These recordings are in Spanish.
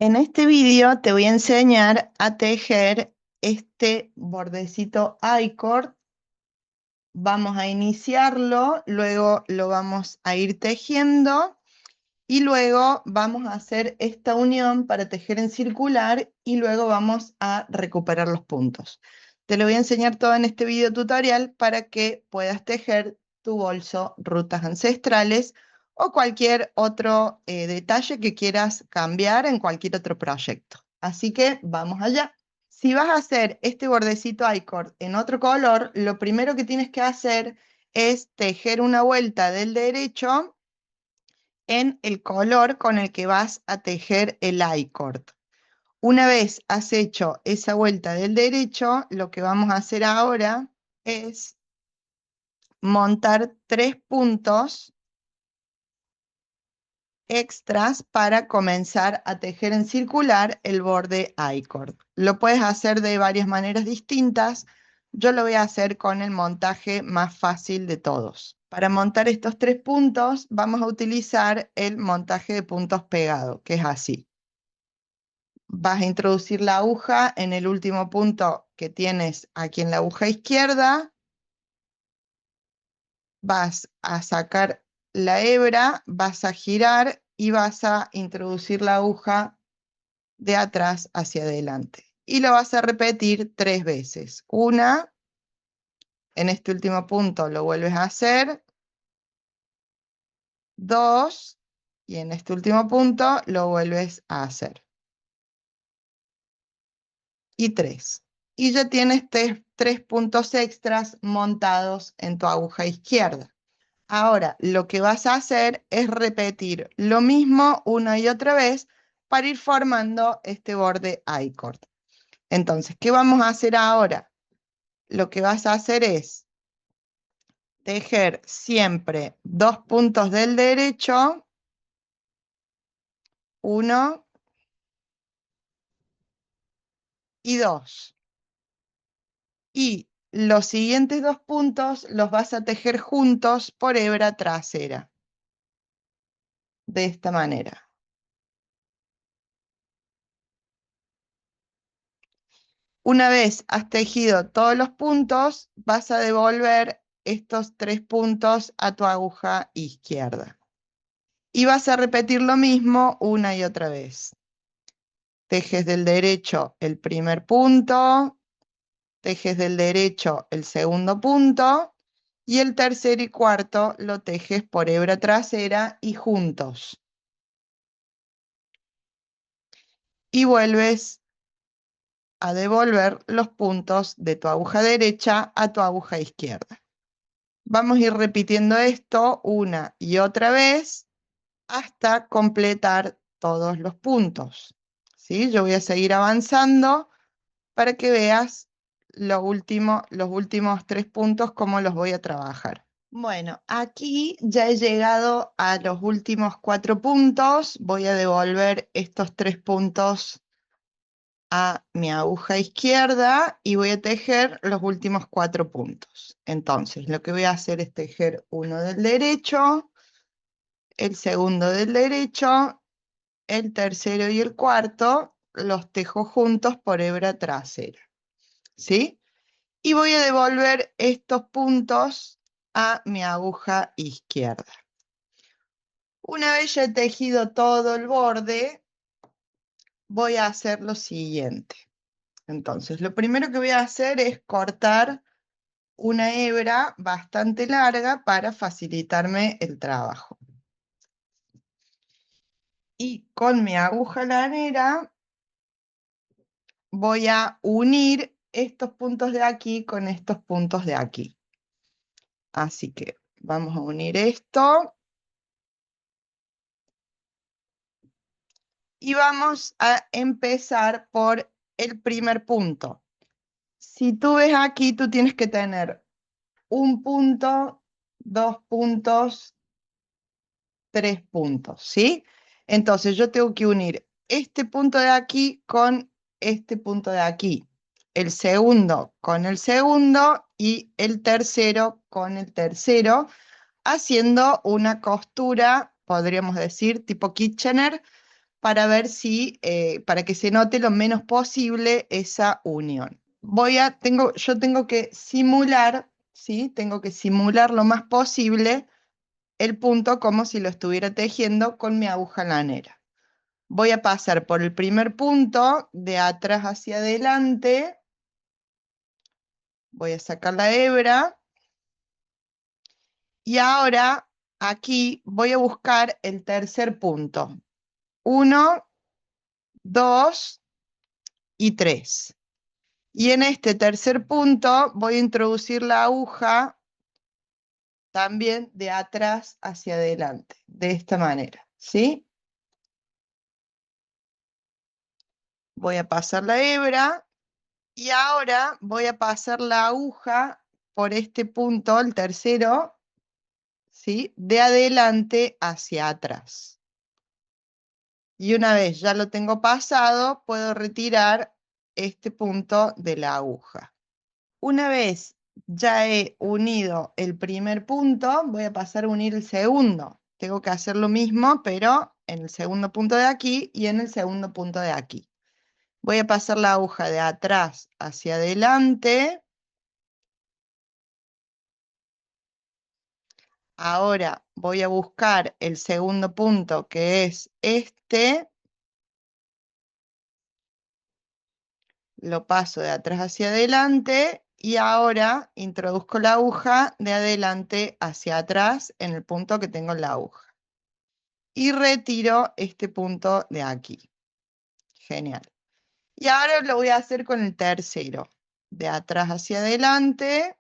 En este vídeo te voy a enseñar a tejer este bordecito I-cord. Vamos a iniciarlo, luego lo vamos a ir tejiendo y luego vamos a hacer esta unión para tejer en circular y luego vamos a recuperar los puntos. Te lo voy a enseñar todo en este video tutorial para que puedas tejer tu bolso Rutas Ancestrales o cualquier otro detalle que quieras cambiar en cualquier otro proyecto. Así que vamos allá. Si vas a hacer este bordecito I-cord en otro color, lo primero que tienes que hacer es tejer una vuelta del derecho en el color con el que vas a tejer el I-cord. Una vez has hecho esa vuelta del derecho, lo que vamos a hacer ahora es montar 3 puntos extras para comenzar a tejer en circular el borde I-cord. Lo puedes hacer de varias maneras distintas. Yo lo voy a hacer con el montaje más fácil de todos. Para montar estos 3 puntos vamos a utilizar el montaje de puntos pegado, que es así. Vas a introducir la aguja en el último punto que tienes aquí en la aguja izquierda. Vas a sacar la hebra, vas a girar y vas a introducir la aguja de atrás hacia adelante. Y lo vas a repetir 3 veces. Una, en este último punto lo vuelves a hacer. 2, y en este último punto lo vuelves a hacer. Y 3. Y ya tienes 3 puntos extras montados en tu aguja izquierda. Ahora, lo que vas a hacer es repetir lo mismo una y otra vez para ir formando este borde I-cord. Entonces, ¿qué vamos a hacer ahora? Lo que vas a hacer es tejer siempre 2 puntos del derecho, 1 y 2. Y los siguientes 2 puntos los vas a tejer juntos por hebra trasera, de esta manera. Una vez has tejido todos los puntos, vas a devolver estos 3 puntos a tu aguja izquierda. Y vas a repetir lo mismo una y otra vez. Tejes del derecho el primer punto, tejes del derecho el segundo punto, y el tercer y cuarto lo tejes por hebra trasera y juntos. Y vuelves a devolver los puntos de tu aguja derecha a tu aguja izquierda. Vamos a ir repitiendo esto una y otra vez hasta completar todos los puntos. ¿Sí? Yo voy a seguir avanzando para que veas los últimos 3 puntos, cómo los voy a trabajar. Bueno, aquí ya he llegado a los últimos 4 puntos. Voy a devolver estos 3 puntos a mi aguja izquierda y voy a tejer los últimos 4 puntos. Entonces, lo que voy a hacer es tejer uno del derecho, el segundo del derecho, el tercero y el cuarto, los tejo juntos por hebra trasera, ¿sí? Y voy a devolver estos puntos a mi aguja izquierda. Una vez ya he tejido todo el borde, voy a hacer lo siguiente. Entonces, lo primero que voy a hacer es cortar una hebra bastante larga para facilitarme el trabajo. Y con mi aguja lanera voy a unir estos puntos de aquí con estos puntos de aquí. Así que vamos a unir esto. Y vamos a empezar por el primer punto. Si tú ves aquí, tú tienes que tener un punto, 2 puntos, 3 puntos, ¿sí? Entonces yo tengo que unir este punto de aquí con este punto de aquí, el segundo con el segundo y el tercero con el tercero, haciendo una costura, podríamos decir, tipo Kitchener, para ver si, para que se note lo menos posible esa unión. Yo tengo que simular, ¿sí? Tengo que simular lo más posible el punto como si lo estuviera tejiendo con mi aguja lanera. Voy a pasar por el primer punto, de atrás hacia adelante, voy a sacar la hebra, y ahora aquí voy a buscar el tercer punto. 1, 2 y 3. Y en este tercer punto voy a introducir la aguja también de atrás hacia adelante, de esta manera, ¿sí? Voy a pasar la hebra y ahora voy a pasar la aguja por este punto, el tercero, ¿sí? De adelante hacia atrás. Y una vez ya lo tengo pasado, puedo retirar este punto de la aguja. Una vez ya he unido el primer punto, voy a pasar a unir el segundo. Tengo que hacer lo mismo, pero en el segundo punto de aquí y en el segundo punto de aquí. Voy a pasar la aguja de atrás hacia adelante. Ahora voy a buscar el segundo punto, que es este. Lo paso de atrás hacia adelante y ahora introduzco la aguja de adelante hacia atrás en el punto que tengo en la aguja. Y retiro este punto de aquí. Genial. Y ahora lo voy a hacer con el tercero. De atrás hacia adelante.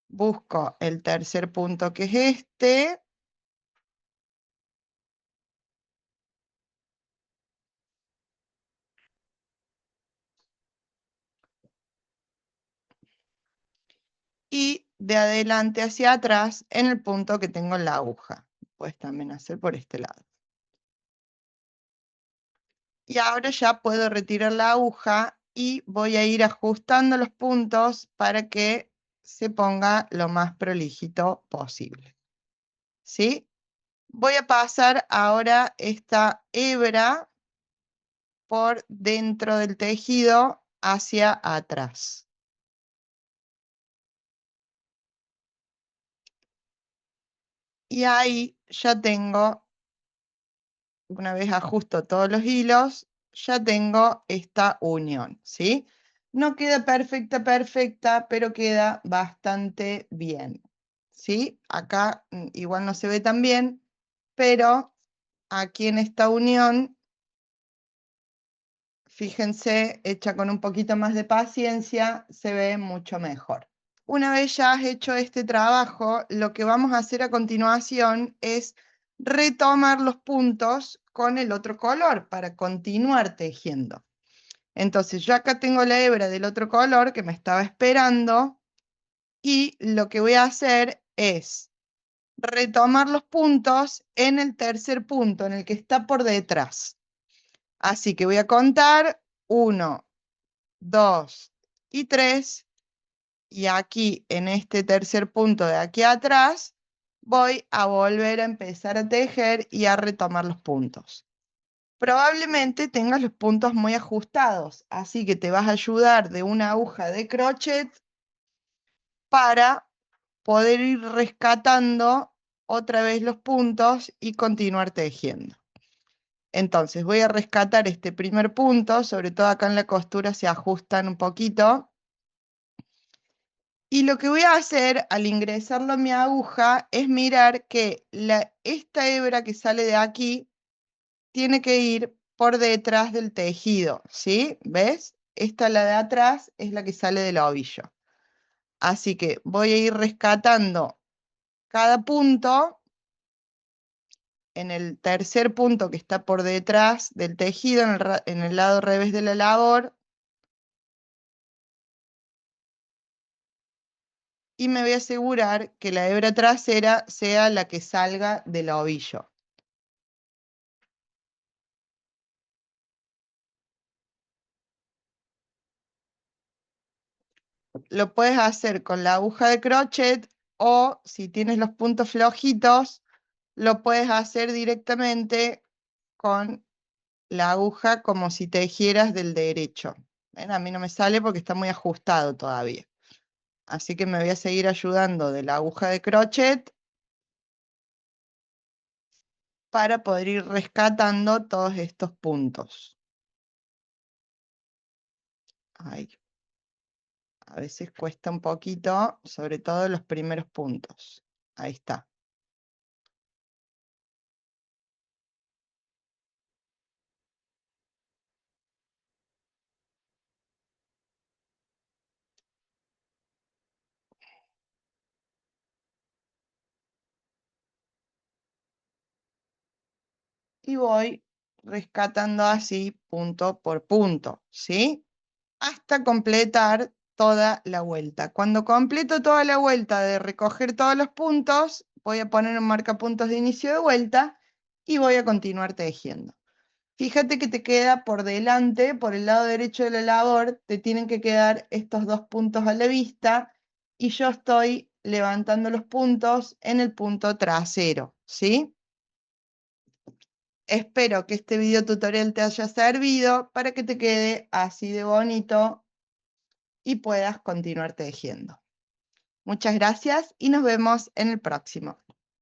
Busco el tercer punto que es este. Y de adelante hacia atrás en el punto que tengo en la aguja. Puedes también hacer por este lado. Y ahora ya puedo retirar la aguja y voy a ir ajustando los puntos para que se ponga lo más prolijito posible. ¿Sí? Voy a pasar ahora esta hebra por dentro del tejido hacia atrás. Y ahí ya tengo, una vez ajusto todos los hilos, ya tengo esta unión, ¿sí? No queda perfecta, perfecta, pero queda bastante bien, ¿sí? Acá igual no se ve tan bien, pero aquí en esta unión, fíjense, hecha con un poquito más de paciencia, se ve mucho mejor. Una vez ya has hecho este trabajo, lo que vamos a hacer a continuación es retomar los puntos con el otro color para continuar tejiendo. Entonces yo acá tengo la hebra del otro color que me estaba esperando y lo que voy a hacer es retomar los puntos en el tercer punto, en el que está por detrás. Así que voy a contar 1, 2 y 3. Y aquí, en este tercer punto de aquí atrás, voy a volver a empezar a tejer y a retomar los puntos. Probablemente tengas los puntos muy ajustados, así que te vas a ayudar de una aguja de crochet para poder ir rescatando otra vez los puntos y continuar tejiendo. Entonces voy a rescatar este primer punto, sobre todo acá en la costura se ajustan un poquito. Y lo que voy a hacer al ingresarlo a mi aguja es mirar que esta hebra que sale de aquí tiene que ir por detrás del tejido, ¿sí? ¿Ves? Esta, la de atrás, es la que sale del ovillo. Así que voy a ir rescatando cada punto en el tercer punto que está por detrás del tejido, en el lado revés de la labor, y me voy a asegurar que la hebra trasera sea la que salga del ovillo. Lo puedes hacer con la aguja de crochet o si tienes los puntos flojitos, lo puedes hacer directamente con la aguja como si tejieras del derecho. ¿Ven? A mí no me sale porque está muy ajustado todavía. Así que me voy a seguir ayudando de la aguja de crochet para poder ir rescatando todos estos puntos. Ay, a veces cuesta un poquito, sobre todo los primeros puntos. Ahí está. Y voy rescatando así punto por punto, ¿sí? Hasta completar toda la vuelta. Cuando completo toda la vuelta de recoger todos los puntos, voy a poner un marcapuntos de inicio de vuelta y voy a continuar tejiendo. Fíjate que te queda por delante, por el lado derecho de la labor, te tienen que quedar estos 2 puntos a la vista y yo estoy levantando los puntos en el punto trasero, ¿sí? Espero que este video tutorial te haya servido para que te quede así de bonito y puedas continuar tejiendo. Muchas gracias y nos vemos en el próximo.